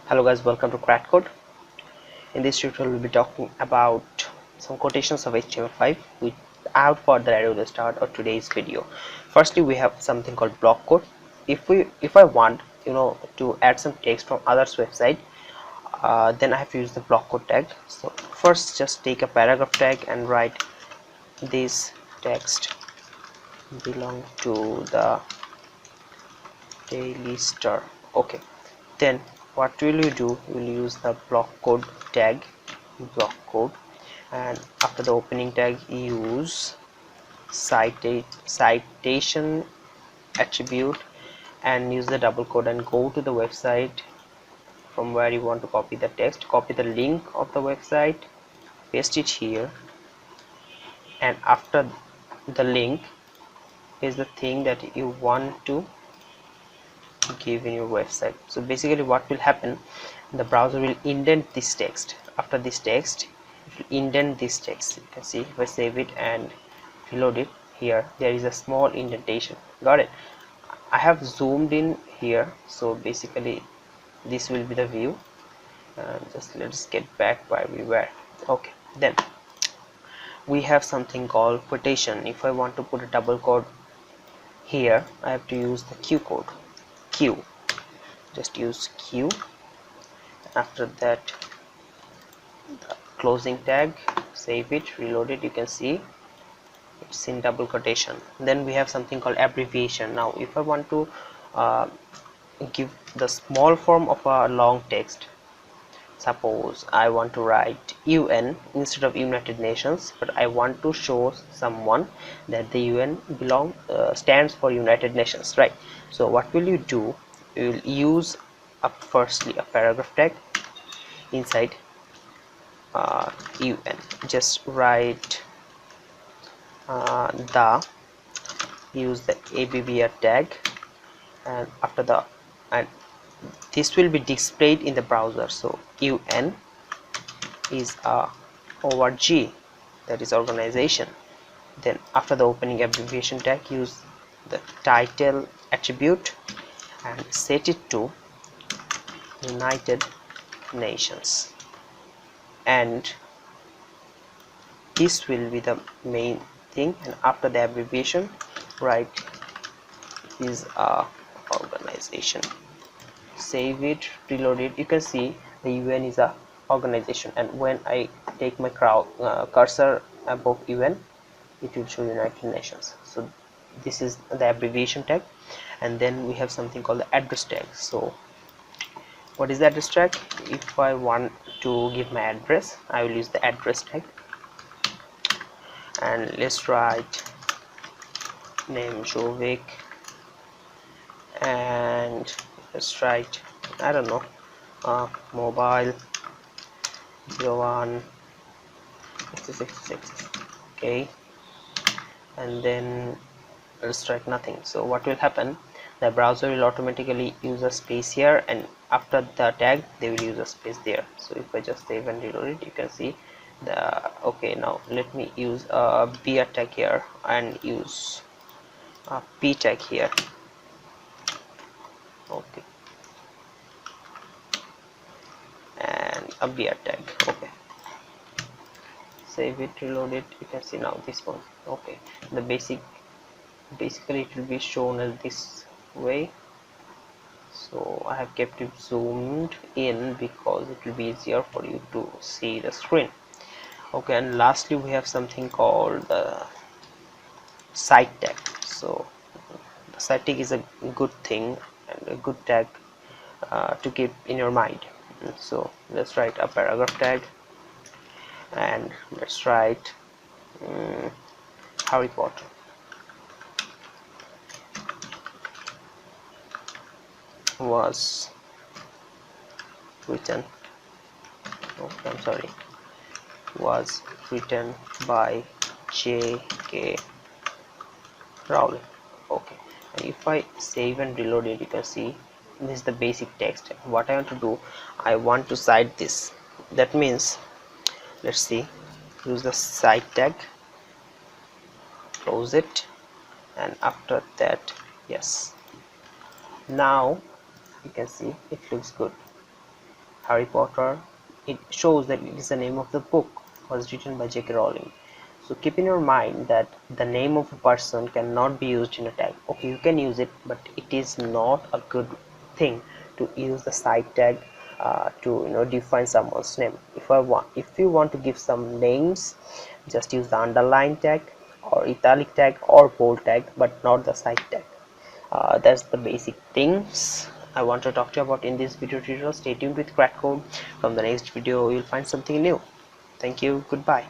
Hello guys, welcome to Cratcode. In this tutorial we'll be talking about some quotations of HTML5. Without further ado, let's start our today's video. Firstly, we have something called blockquote. If I want to add some text from others website, then I have to use the blockquote tag. So first just take a paragraph tag and write this text belong to the daily star. Okay, then what will you do? You will use the blockquote tag, blockquote, and after the opening tag use citation attribute and use the double quote and go to the website from where you want to copy the text. Copy the link of the website, paste it here, and after the link is the thing that you want to give in your website. So basically what will happen, the browser will indent this text. After this text it will indent this text. You can see if I save it and reload it, here there is a small indentation. Got it? I have zoomed in here, so basically this will be the view. Just let's get back where we were. Okay, then we have something called quotation. If I want to put a double quote here, I have to use the Q code. Q, just use Q. After that the closing tag, save it, reload it, you can see it's in double quotation. Then we have something called abbreviation. Now if I want to give the small form of a long text, suppose I want to write UN instead of United Nations, but I want to show someone that the UN stands for United Nations, right? So what will you do? You will use firstly a paragraph tag inside UN. Just write use the abbreviation tag, and after the and this will be displayed in the browser. So UN is a org, that is organization. Then after the opening abbreviation tag, use the title attribute and set it to United Nations, and this will be the main thing. And after the abbreviation write is a organization, save it, reload it, you can see the UN is a organization, and when I take my cursor above UN, it will show United Nations. So this is the abbreviation tag. And then we have something called the address tag. So what is the address tag? If I want to give my address, I will use the address tag, and let's write name Jovik, and let's write, I don't know, mobile 01 66. Okay, and then let's write nothing. So what will happen, the browser will automatically use a space here, and after the tag they will use a space there. So if I just save and reload it, you can see the okay. Now let me use a BR tag here and use a P tag here. Okay, and a BR tag. Okay, save it, reload it, you can see now this one. Okay, the basically it will be shown as this way. So I have kept it zoomed in because it will be easier for you to see the screen. Okay, and lastly we have something called the site tag. So the site tag is a good thing and a good tag to keep in your mind. So let's write a paragraph tag, and let's write Harry Potter. Was written, okay, I'm sorry, was written by J.K. Rowling. Okay, and if I save and reload it, you can see this is the basic text. What I want to do, I want to cite this. That means let's see, use the cite tag, close it, and after that, yes, now you can see it looks good. Harry Potter, it shows that it is the name of the book was written by J.K. Rowling. So keep in your mind that the name of a person cannot be used in a tag. Okay, you can use it, but it is not a good thing to use the cite tag to define someone's name. If you want to give some names, just use the underline tag or italic tag or bold tag, but not the cite tag. That's the basic things I want to talk to you about in this video tutorial. Stay tuned with Cratcode. From the next video you'll find something new. Thank you. Goodbye.